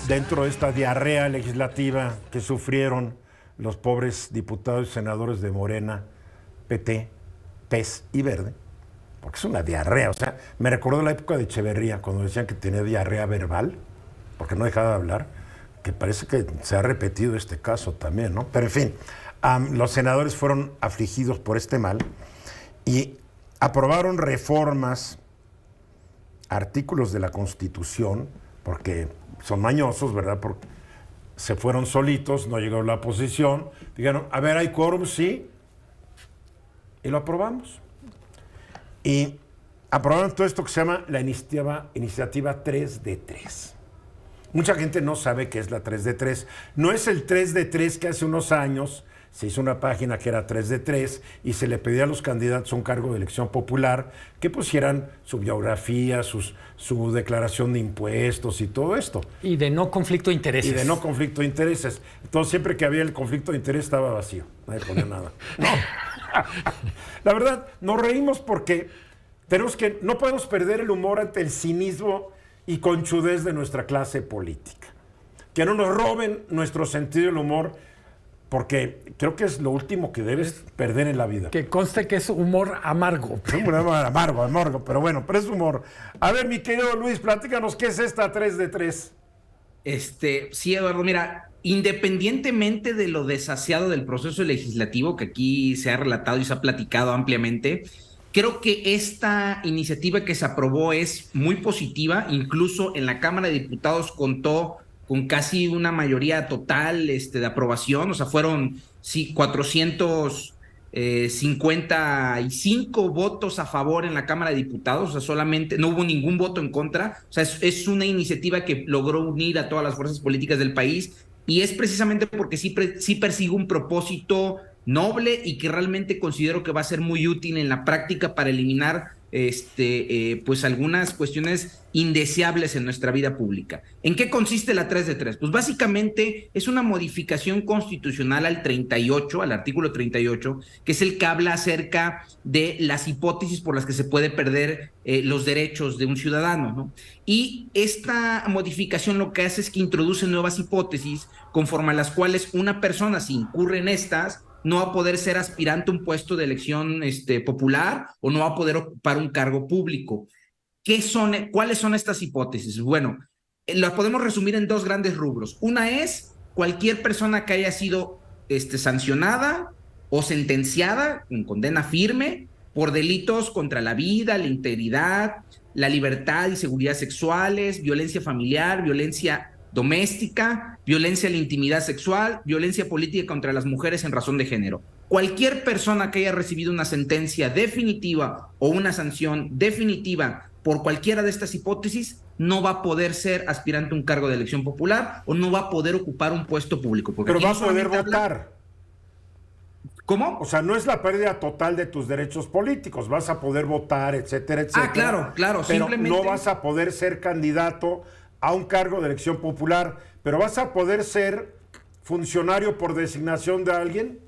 dentro de esta diarrea legislativa que sufrieron los pobres diputados y senadores de Morena, PT, PES y Verde, porque es una diarrea. O sea, me recordó la época de Echeverría, cuando decían que tenía diarrea verbal, porque no dejaba de hablar, que parece que se ha repetido este caso también, ¿no? Pero en fin, los senadores fueron afligidos por este mal y aprobaron reformas, artículos de la Constitución, porque son mañosos, ¿verdad? Porque se fueron solitos, no llegó la oposición, dijeron, a ver, ¿hay quórum? Sí, y lo aprobamos. Y aprobaron todo esto que se llama la iniciativa 3 de 3. Mucha gente no sabe qué es la 3 de 3. No es el 3 de 3 que hace unos años se hizo una página que era 3 de 3 y se le pedía a los candidatos a un cargo de elección popular que pusieran su biografía, su declaración de impuestos y todo esto. Y de no conflicto de intereses. Y de no conflicto de intereses. Entonces, siempre que había el conflicto de interés estaba vacío. Nadie ponía nada. No. La verdad, nos reímos porque no podemos perder el humor ante el cinismo y conchudez de nuestra clase política. Que no nos roben nuestro sentido del humor, porque creo que es lo último que debes perder en la vida. Que conste que es humor amargo. Es un humor amargo, pero bueno, pero es humor. A ver, mi querido Luis, platícanos, ¿qué es esta 3 de 3? Sí, Eduardo, mira, independientemente de lo desasiado del proceso legislativo, que aquí se ha relatado y se ha platicado ampliamente, creo que esta iniciativa que se aprobó es muy positiva. Incluso en la Cámara de Diputados contó con casi una mayoría total de aprobación. O sea, fueron 455 votos a favor en la Cámara de Diputados. O sea, solamente no hubo ningún voto en contra. O sea, es una iniciativa que logró unir a todas las fuerzas políticas del país, y es precisamente porque sí persigue un propósito noble y que realmente considero que va a ser muy útil en la práctica para eliminar pues algunas cuestiones indeseables en nuestra vida pública. ¿En qué consiste la 3 de 3? Pues básicamente es una modificación constitucional al artículo 38, que es el que habla acerca de las hipótesis por las que se puede perder los derechos de un ciudadano, ¿no? Y esta modificación lo que hace es que introduce nuevas hipótesis conforme a las cuales una persona, si incurre en estas, no va a poder ser aspirante a un puesto de elección popular, o no va a poder ocupar un cargo público. ¿Cuáles son estas hipótesis? Bueno, las podemos resumir en dos grandes rubros. Una es cualquier persona que haya sido sancionada o sentenciada con condena firme por delitos contra la vida, la integridad, la libertad y seguridad sexuales, violencia familiar, violencia doméstica, violencia a la intimidad sexual, violencia política contra las mujeres en razón de género. Cualquier persona que haya recibido una sentencia definitiva o una sanción definitiva por cualquiera de estas hipótesis no va a poder ser aspirante a un cargo de elección popular o no va a poder ocupar un puesto público. Pero va a poder votar. ¿Cómo? O sea, no es la pérdida total de tus derechos políticos. Vas a poder votar, etcétera, etcétera. Claro. Pero simplemente no vas a poder ser candidato a un cargo de elección popular, pero vas a poder ser funcionario por designación de alguien.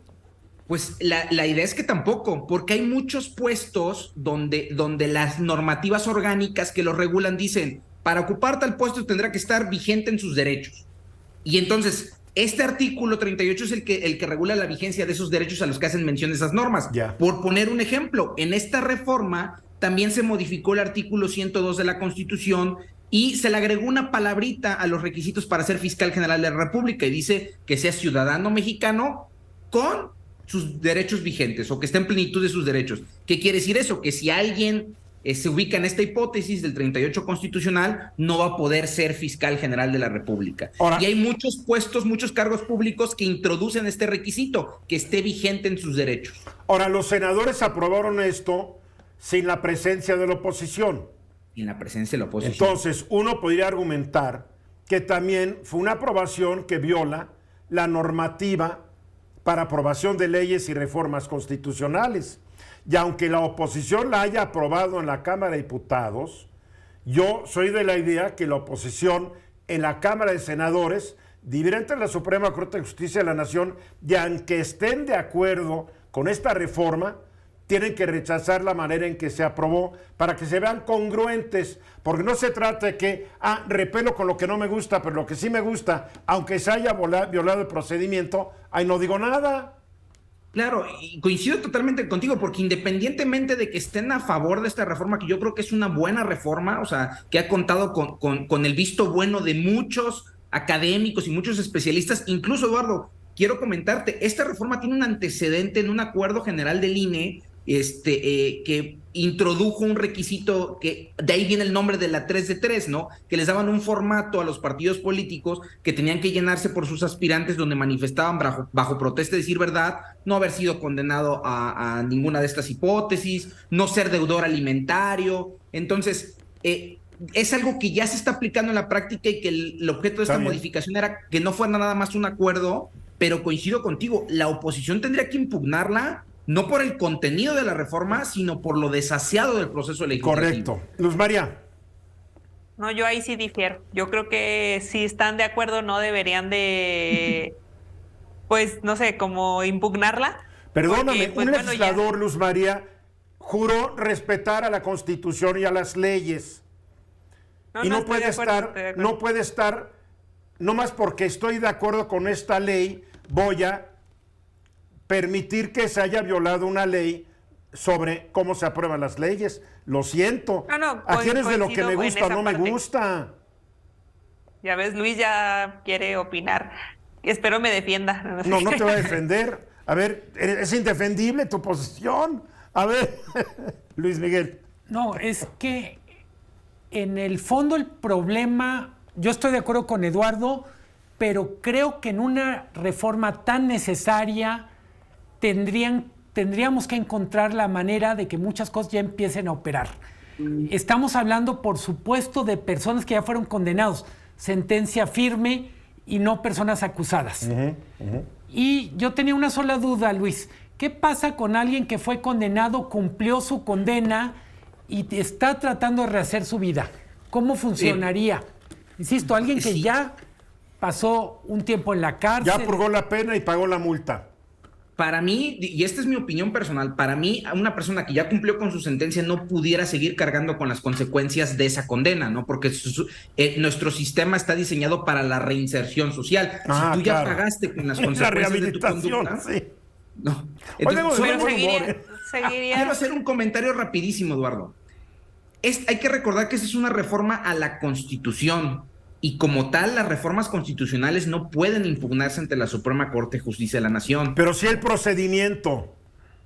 Pues la idea es que tampoco, porque hay muchos puestos donde las normativas orgánicas que lo regulan dicen, para ocupar tal puesto tendrá que estar vigente en sus derechos. Y entonces, este artículo 38 es el que regula la vigencia de esos derechos a los que hacen mención esas normas. Ya. Por poner un ejemplo, en esta reforma también se modificó el artículo 102 de la Constitución y se le agregó una palabrita a los requisitos para ser fiscal general de la República, y dice que sea ciudadano mexicano con sus derechos vigentes o que esté en plenitud de sus derechos. ¿Qué quiere decir eso? Que si alguien se ubica en esta hipótesis del 38 constitucional, no va a poder ser fiscal general de la República. Ahora, y hay muchos puestos, muchos cargos públicos que introducen este requisito, que esté vigente en sus derechos. Ahora, los senadores aprobaron esto sin la presencia de la oposición. En la presencia de la oposición. Entonces, uno podría argumentar que también fue una aprobación que viola la normativa para aprobación de leyes y reformas constitucionales. Y aunque la oposición la haya aprobado en la Cámara de Diputados, yo soy de la idea que la oposición en la Cámara de Senadores debería entrar en la Suprema Corte de Justicia de la Nación, y aunque estén de acuerdo con esta reforma, tienen que rechazar la manera en que se aprobó para que se vean congruentes, porque no se trata de que, repelo con lo que no me gusta, pero lo que sí me gusta, aunque se haya violado el procedimiento, ahí no digo nada. Claro, y coincido totalmente contigo, porque independientemente de que estén a favor de esta reforma, que yo creo que es una buena reforma, o sea, que ha contado con el visto bueno de muchos académicos y muchos especialistas, incluso Eduardo, quiero comentarte, esta reforma tiene un antecedente en un acuerdo general del INE, que introdujo un requisito que de ahí viene el nombre de la 3 de 3, ¿no? Que les daban un formato a los partidos políticos que tenían que llenarse por sus aspirantes donde manifestaban bajo protesta de decir verdad, no haber sido condenado a ninguna de estas hipótesis, no ser deudor alimentario. Entonces, es algo que ya se está aplicando en la práctica y que el objeto de esta modificación era que no fuera nada más un acuerdo, pero coincido contigo, la oposición tendría que impugnarla no por el contenido de la reforma, sino por lo desasiado del proceso legislativo. Correcto. Luz María. No, yo ahí sí difiero. Yo creo que si están de acuerdo no deberían de, pues, no sé, como impugnarla. Perdóname, Porque, pues, un bueno, legislador, ya... Luz María, juró respetar a la Constitución y a las leyes. Y no puede estar, no más porque estoy de acuerdo con esta ley, voy a permitir que se haya violado una ley sobre cómo se aprueban las leyes. Lo siento. ¿A quién es de lo que me gusta o no me gusta? Ya ves, Luis ya quiere opinar. Espero me defienda. No te va a defender. A ver, es indefendible tu posición. A ver, Luis Miguel. No, es que en el fondo el problema, yo estoy de acuerdo con Eduardo, pero creo que en una reforma tan necesaria tendríamos que encontrar la manera de que muchas cosas ya empiecen a operar. Estamos hablando, por supuesto, de personas que ya fueron condenados, sentencia firme y no personas acusadas. Y yo tenía una sola duda, Luis. ¿Qué pasa con alguien que fue condenado, cumplió su condena y está tratando de rehacer su vida? ¿Cómo funcionaría? Insisto, alguien que ya pasó un tiempo en la cárcel. Ya purgó la pena y pagó la multa. Para mí, y esta es mi opinión personal, para mí, una persona que ya cumplió con su sentencia no pudiera seguir cargando con las consecuencias de esa condena, ¿no? Porque nuestro sistema está diseñado para la reinserción social. Si tú ya pagaste con las consecuencias de tu conducta... Sí. No. Entonces, Quiero hacer un comentario rapidísimo, Eduardo. Hay que recordar que esta es una reforma a la Constitución. Y como tal, las reformas constitucionales no pueden impugnarse ante la Suprema Corte de Justicia de la Nación. Pero sí el procedimiento.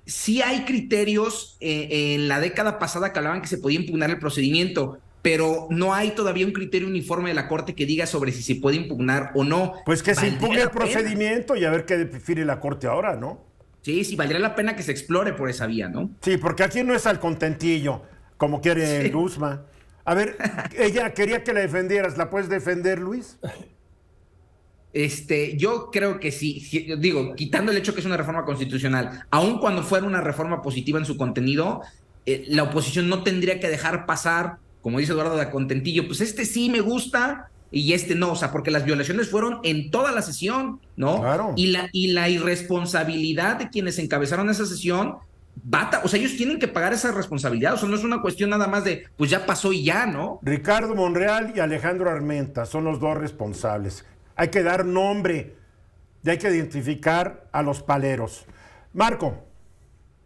Sí hay criterios en la década pasada que hablaban que se podía impugnar el procedimiento, pero no hay todavía un criterio uniforme de la Corte que diga sobre si se puede impugnar o no. Pues que se impugne el procedimiento y a ver qué define la Corte ahora, ¿no? Sí, valdría la pena que se explore por esa vía, ¿no? Sí, porque aquí no es al contentillo, como quiere Luzma. A ver, ella quería que la defendieras. ¿La puedes defender, Luis? Yo creo que sí. Digo, quitando el hecho que es una reforma constitucional, aun cuando fuera una reforma positiva en su contenido, la oposición no tendría que dejar pasar, como dice Eduardo de Contentillo, pues sí me gusta y no, o sea, porque las violaciones fueron en toda la sesión, ¿no? Claro. Y la irresponsabilidad de quienes encabezaron esa sesión, o sea, ellos tienen que pagar esa responsabilidad, o sea, no es una cuestión nada más de, pues ya pasó y ya, ¿no? Ricardo Monreal y Alejandro Armenta son los dos responsables. Hay que dar nombre y hay que identificar a los paleros. Marco.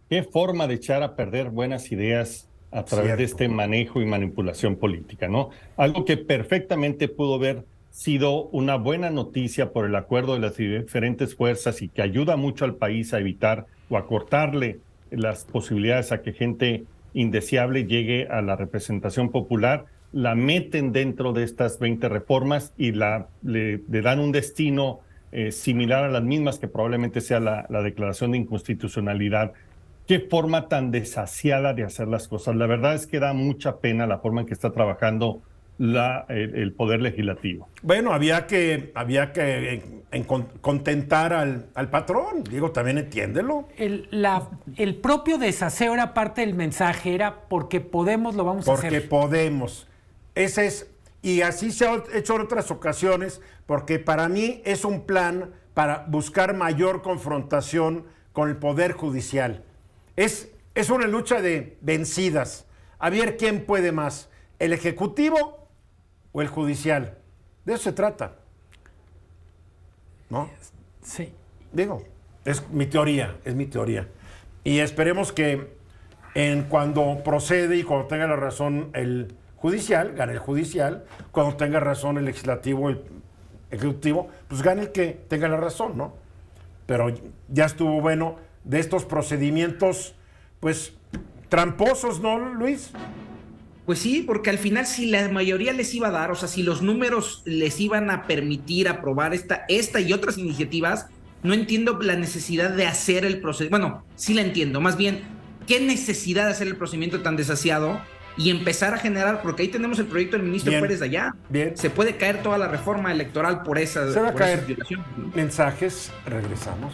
Qué forma de echar a perder buenas ideas a través de este manejo y manipulación política, ¿no? Algo que perfectamente pudo haber sido una buena noticia por el acuerdo de las diferentes fuerzas y que ayuda mucho al país a evitar o a cortarle las posibilidades a que gente indeseable llegue a la representación popular, la meten dentro de estas 20 reformas y le dan un destino similar a las mismas, que probablemente sea la declaración de inconstitucionalidad. Qué forma tan desasiada de hacer las cosas. La verdad es que da mucha pena la forma en que está trabajando el Poder Legislativo. Bueno, había que contentar al patrón. Digo, también entiéndelo. El propio desaseo era parte del mensaje, era porque podemos, lo vamos a hacer. Porque podemos. Ese es, y así se ha hecho en otras ocasiones, porque para mí es un plan para buscar mayor confrontación con el Poder Judicial. Es es una lucha de vencidas. A ver quién puede más, el ejecutivo o el judicial. De eso se trata. ¿No? Sí. Digo, es mi teoría. Y esperemos que cuando procede y cuando tenga la razón el judicial, gane el judicial, cuando tenga razón el legislativo, el ejecutivo, pues gane el que tenga la razón, ¿no? Pero ya estuvo bueno de estos procedimientos, pues, tramposos, ¿no, Luis? Pues sí, porque al final si la mayoría les iba a dar, o sea, si los números les iban a permitir aprobar esta y otras iniciativas, no entiendo la necesidad de hacer el procedimiento. Bueno, sí la entiendo, más bien, ¿qué necesidad de hacer el procedimiento tan desasiado y empezar a generar? Porque ahí tenemos el proyecto del ministro Pérez de allá. Bien. Se puede caer toda la reforma electoral por esa Se va a caer. violación, ¿no? Mensajes, regresamos.